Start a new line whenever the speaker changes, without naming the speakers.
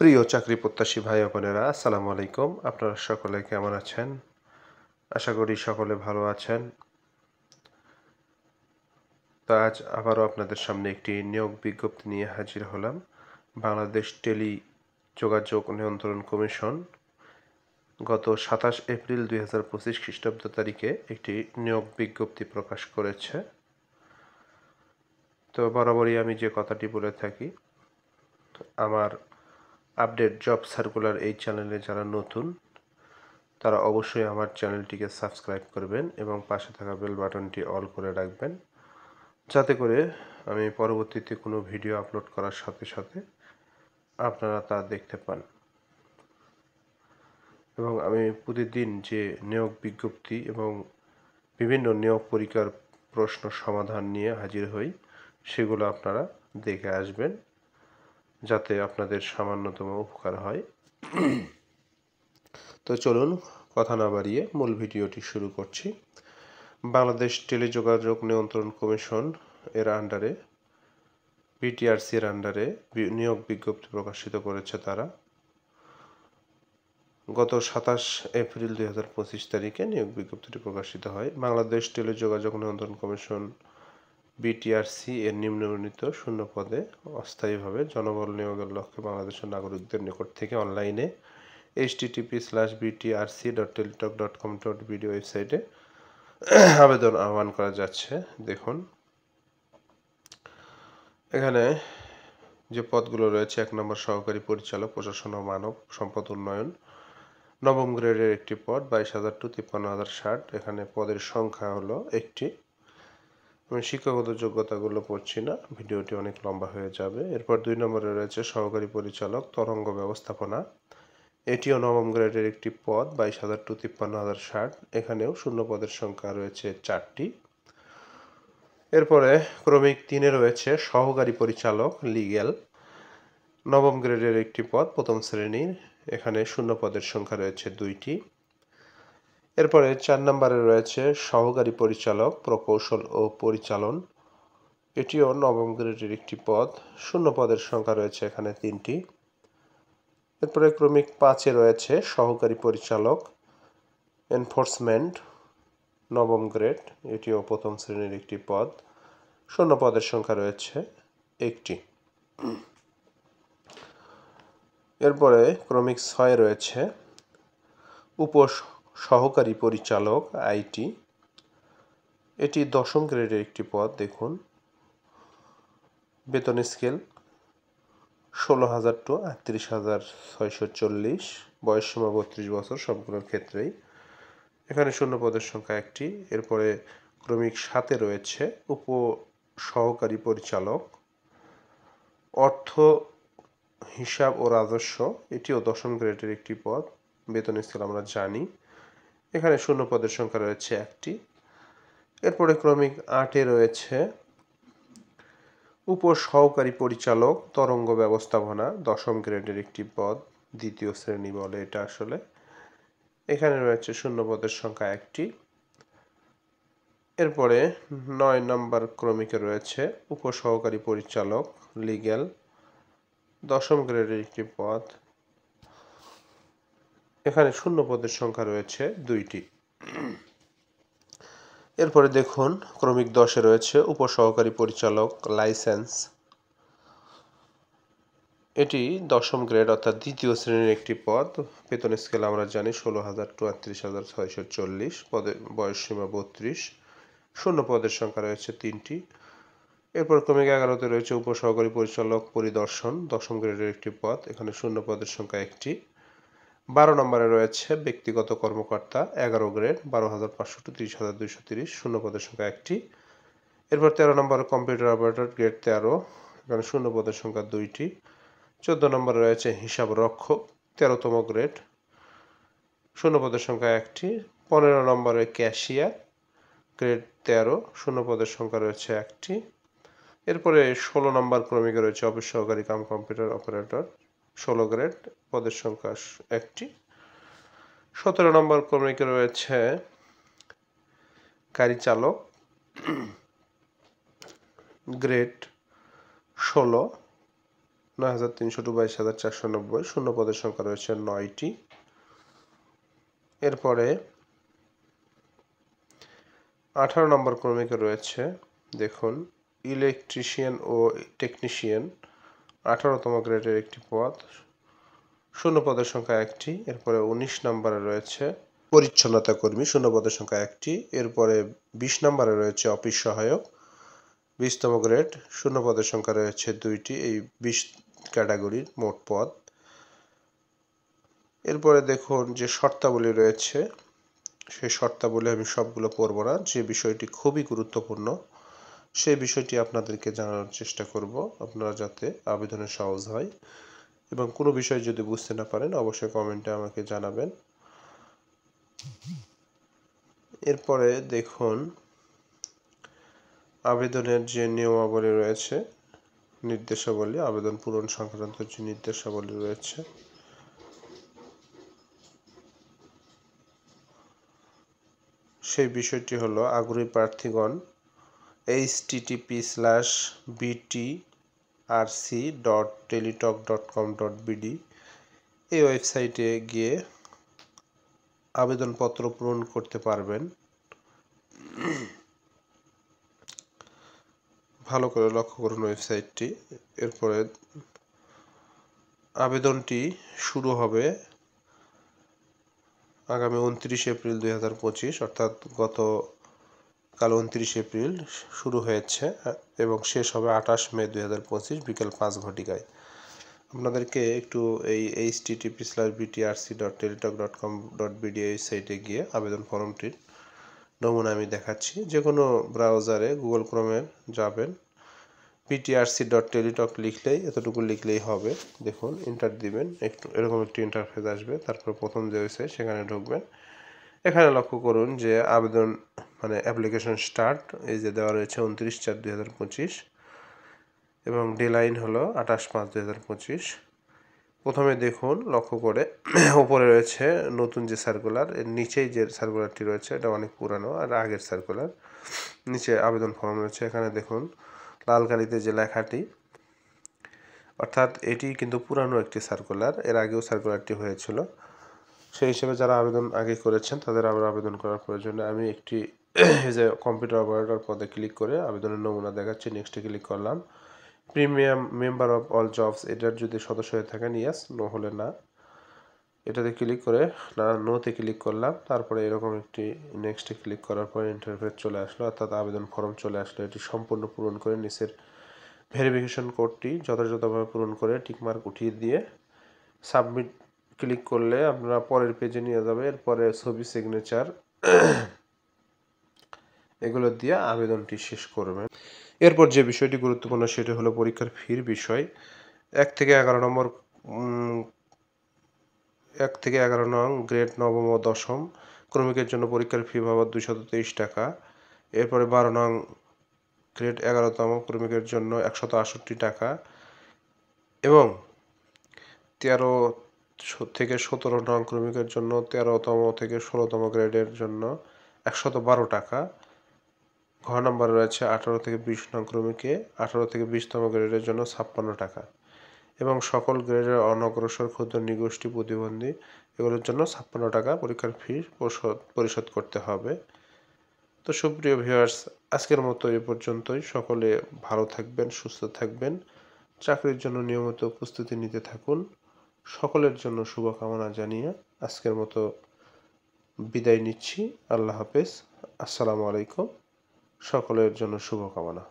প্রিয় চাকরি প্রত্যাশী ভাই ও বোনেরা, আসসালামু আলাইকুম। আপনারা সকলে কেমন আছেন? আশা করি সকলে ভালো আছেন। তো আজ আবারও আপনাদের সামনে একটি নিয়োগ বিজ্ঞপ্তি নিয়ে হাজির হলাম। বাংলাদেশ টেলি যোগাযোগ নিয়ন্ত্রণ কমিশন গত ২৭ এপ্রিল ২০২৫ খ্রিস্টাব্দ তারিখে একটি নিয়োগ বিজ্ঞপ্তি প্রকাশ করেছে। তো বরাবরই আমি যে কথাটি বলে থাকি, আমার আপডেট জব সার্কুলার এই চ্যানেলে যারা নতুন তারা অবশ্যই আমার চ্যানেলটিকে সাবস্ক্রাইব করবেন এবং পাশে থাকা বেল বাটনটি অল করে রাখবেন, যাতে করে আমি পরবর্তীতে কোনো ভিডিও আপলোড করার সাথে সাথে আপনারা তা দেখতে পান। এবং আমি প্রতিদিন যে নিয়োগ বিজ্ঞপ্তি এবং বিভিন্ন নিয়োগ পরীক্ষার প্রশ্ন সমাধান নিয়ে হাজির হই, সেগুলো আপনারা দেখে আসবেন, যাতে আপনাদের সামান্যতম উপকার হয়। তো চলুন কথা না বাড়িয়ে মূল ভিডিওটি শুরু করছি। বাংলাদেশ টেলিযোগাযোগ নিয়ন্ত্রণ কমিশন এর আন্ডারে, বিটিআরসি এর আন্ডারে নিয়োগ বিজ্ঞপ্তি প্রকাশিত করেছে তারা। গত ২৭ এপ্রিল ২০২৫ তারিখে নিয়োগ বিজ্ঞপ্তিটি প্রকাশিত হয়। বাংলাদেশ টেলিযোগাযোগ নিয়ন্ত্রণ কমিশন বিটিআরসি এর নিম্নবর্ণিত শূন্য পদে অস্থায়ীভাবে জনবল নিয়োগের লক্ষ্যে বাংলাদেশের নাগরিকদের নিকট থেকে অনলাইনে http://btrc.teletalk.com.bd ওয়েবসাইটে আবেদন আহ্বান করা যাচ্ছে। দেখুন এখানে যে পদগুলো রয়েছে: ১ নম্বর সহকারী পরিচালক, প্রশাসন ও মানব সম্পদ উন্নয়ন, নবম গ্রেডের একটি পদ, ২২,০০০ টু ৫৩,০৬০। এখানে পদের সংখ্যা হলো একটি। আমি শিক্ষাগত যোগ্যতাগুলো পড়ছি না, ভিডিওটি অনেক লম্বা হয়ে যাবে। এরপর ২ নম্বরে রয়েছে সহকারী পরিচালক, তরঙ্গ ব্যবস্থাপনা। এটিও নবম গ্রেডের একটি পদ, ২২,০০০ টু ৫৩,০৬০। এখানেও শূন্য পদের সংখ্যা রয়েছে ৪টি। এরপরে ক্রমিক ৩-এ রয়েছে সহকারী পরিচালক, লিগ্যাল, নবম গ্রেডের একটি পদ, প্রথম শ্রেণীর। এখানে শূন্য পদের সংখ্যা রয়েছে ২টি। এরপরে ৪ নম্বরে রয়েছে সহকারী পরিচালক, প্রকৌশল ও পরিচালন। এটিও নবম গ্রেডের একটি পদ, শূন্য পদের সংখ্যা রয়েছে এখানে ৩টি। এরপরে ক্রমিক ৫-এ রয়েছে সহকারী পরিচালক, এনফোর্সমেন্ট, নবম গ্রেড। এটিও প্রথম শ্রেণীর একটি পদ, শূন্য পদের সংখ্যা রয়েছে একটি। এরপরে ক্রমিক ৬-এ রয়েছে উপ সহকারী পরিচালক, আইটি। এটি দশম গ্রেডের একটি পদ। দেখুন বেতন স্কেল ১৬,০০০ টু ৩৮,৬৪০, বয়স সীমা ৩২ বছর সবগুলোর ক্ষেত্রেই। এখানে শূন্য পদের সংখ্যা একটি। এরপরে ক্রমিক ৭-এ রয়েছে উপ সহকারী পরিচালক, অর্থ, হিসাব ও রাজস্ব। এটিও দশম গ্রেডের একটি পদ, বেতন স্কেল আমরা জানি। এখানে শূন্য পদের সংখ্যা রয়েছে একটি। এরপরে ক্রমিক ৮-এ রয়েছে উপ সহকারী পরিচালক, তরঙ্গ ব্যবস্থাপনা, দশম গ্রেডের একটি পদ, দ্বিতীয় শ্রেণী বলে এটা আসলে। এখানে রয়েছে শূন্য পদের সংখ্যা একটি। এরপরে ৯ নম্বর ক্রমিকে রয়েছে উপ সহকারী পরিচালক, লিগ্যাল, দশম গ্রেডের একটি পদ। এখানে শূন্য পদের সংখ্যা রয়েছে ২টি। এরপরে দেখুন ক্রমিক ১০-এ রয়েছে উপ সহকারী পরিচালক, লাইসেন্স। এটি দশম গ্রেড অর্থাৎ দ্বিতীয় শ্রেণীর একটি পদ, বেতন স্কেল আমরা জানি ১৬,০০০ টু ৩৮,৬৪০, পদের বয়স সীমা ৩২, শূন্য পদের সংখ্যা রয়েছে ৩টি। এরপর ক্রমিক ১১-তে রয়েছে উপ সহকারী পরিচালক, পরিদর্শন, দশম গ্রেডের একটি পদ। এখানে শূন্য পদের সংখ্যা একটি। ১২ নম্বরে রয়েছে ব্যক্তিগত কর্মকর্তা, ১১ গ্রেড, ১২,৫০০ টু ৩০,২৩০, শূন্য পদের সংখ্যা একটি। এরপর ১৩ নম্বর কম্পিউটার অপারেটর, গ্রেড ১৩, এখানে শূন্য পদের সংখ্যা ২টি। ১৪ নম্বরে রয়েছে হিসাব রক্ষক, ১৩তম গ্রেড, শূন্য পদের সংখ্যা একটি। ১৫ নম্বরে ক্যাশিয়ার, গ্রেড ১৩, শূন্য পদের সংখ্যা রয়েছে একটি। এরপরে ১৬ নম্বর ক্রমিকে রয়েছে অফিস সহকারী কাম কম্পিউটার অপারেটর, ১৬ গ্রেড, পদের সংখ্যা একটি। ১৭ নম্বর ক্রমিকে রয়েছে গাড়ি চালক, গ্রেড ১৬, 9300 টু 22490। শূন্য পদের সংখ্যা রয়েছে 9টি। এরপরে 18 নম্বর ক্রমিকে রয়েছে দেখুন ইলেকট্রিশিয়ান ও টেকনিশিয়ান, 18তম গ্রেডের একটি পদ, শূন্য পদের সংখ্যা 1টি। এরপরে 19 নম্বরে রয়েছে পরিচ্ছন্নতা কর্মী, শূন্য পদের সংখ্যা 1টি। এরপরে 20 নম্বরে রয়েছে অফিস সহায়ক, 20তম গ্রেড, শূন্য পদের সংখ্যা রয়েছে 2টি। এই 20 ক্যাটাগরির মোট পদ। এরপরে দেখুন যে শর্তাবলী রয়েছে, সেই শর্তাবলী আমি সবগুলো পড়ব না, যে বিষয়টি খুবই গুরুত্বপূর্ণ সেই বিষয়টি আপনাদেরকে জানানোর চেষ্টা করব, আপনারা যাতে আবেদনে সহজ হয়। এবং কোনো বিষয় যদি বুঝতে না পারেন অবশ্যই কমেন্টে আমাকে জানাবেন। এরপরে দেখুন আবেদনের যে নিয়মাবলী রয়েছে, নির্দেশাবলী, আবেদন পূরণ সংক্রান্ত যে নির্দেশাবলী রয়েছে, সেই বিষয়টি হলো আগ্রহী প্রার্থীগণ http://btrc.teletalk.com.bd এই ওয়েবসাইটে গিয়ে আবেদনপত্র পূরণ করতে পারবেন। ভালো করে লক্ষ্য করুন ওয়েবসাইটটি। এরপরে আবেদনটি শুরু হবে আগামী 29 এপ্রিল 2025, অর্থাৎ গতকাল 29 এপ্রিল শুরু হয়েছে এবং শেষ হবে 28 মে 2025 বিকেল 5 ঘটিকায়। আপনাদেরকে একটু এই http://btrc.teletalk.com.bd এই সাইটে গিয়ে আবেদন ফর্মটির নমুনা আমি দেখাচ্ছি। যে কোনো ব্রাউজারে গুগল ক্রোমে যাবেন, btrc.teletalk লিখলেই, এতটুকু লিখলেই হবে। দেখুন এন্টার দিবেন, একটু এরকম একটি ইন্টারফেস আসবে। তারপর প্রথম যে ওয়েবসাইট সেখানে ঢুকবেন। এখানে লক্ষ্য করুন যে আবেদন মানে অ্যাপ্লিকেশন স্টার্ট এই যে দেওয়া রয়েছে 29/4/2025 এবং ডেডলাইন হলো 28/5/2025। প্রথমে দেখুন লক্ষ্য করে উপরে রয়েছে নতুন যে সার্কুলার, এর নিচেই যে সার্কুলারটি রয়েছে এটা অনেক পুরানো আর আগের সার্কুলার। নিচে আবেদন ফর্ম রয়েছে, এখানে দেখুন লাল কালিতে যে লেখাটি, অর্থাৎ এটি কিন্তু পুরানো একটি সার্কুলার, এর আগেও সার্কুলারটি হয়েছিল। সেই হিসেবে যারা আবেদন আগে করেছেন তাদের আবার আবেদন করার প্রয়োজনে আমি একটি যে কম্পিউটার অপারেটর পদে ক্লিক করে আবেদনের নমুনা দেখাচ্ছি, নেক্সটে ক্লিক করলাম। Premium member of all jobs, এটার যদি সদস্য হয়ে থাকেন ইয়েস, নো হলে না। এটাতে ক্লিক করে নোতে ক্লিক করলাম। তারপরে এরকম একটি নেক্সটে ক্লিক করার পরে ইন্টারফেস চলে আসলো, অর্থাৎ আবেদন ফর্ম চলে আসলো। এটি সম্পূর্ণ পূরণ করে নিচের ভেরিফিকেশন কোডটি যথাযথভাবে পূরণ করে টিকমার্ক উঠিয়ে দিয়ে সাবমিট ক্লিক করলে আপনারা পরের পেজে নিয়ে যাবে। এরপরে ছবি, সিগনেচার এগুলো দিয়ে আবেদনটি শেষ করবেন। এরপর যে বিষয়টি গুরুত্বপূর্ণ সেটি হলো পরীক্ষার ফির বিষয়। 1 থেকে 11 নং গ্রেড নবম ও দশম ক্রমিকের জন্য পরীক্ষার ফি বাবদ 223 টাকা। এরপরে 12 নং গ্রেড 11তম ক্রমিকের জন্য 168 টাকা এবং 13 থেকে 17 নং ক্রমিকের জন্য 13তম থেকে 16তম গ্রেডের জন্য 112 টাকা। ঘ নাম্বার রয়েছে 18 থেকে 20 নং ক্রমিকে 18 থেকে 20তম গ্রেডের জন্য 56 টাকা এবং সকল গ্রেডের অনগ্রসর ক্ষুদ্র নিগোষ্ঠী প্রতিবন্ধী এগুলোর জন্য 56 টাকা পরীক্ষার ফি পরিশোধ করতে হবে। তো সুপ্রিয় ভিউয়ার্স, আজকের মতো এ পর্যন্তই। সকলে ভালো থাকবেন, সুস্থ থাকবেন, চাকরির জন্য নিয়মিত প্রস্তুতি নিতে থাকুন। সকলের জন্য শুভকামনা জানিয়ে আজকের মতো বিদায় নিচ্ছি। আল্লাহ হাফেজ, আসসালামু আলাইকুম। সকলের জন্য শুভকামনা।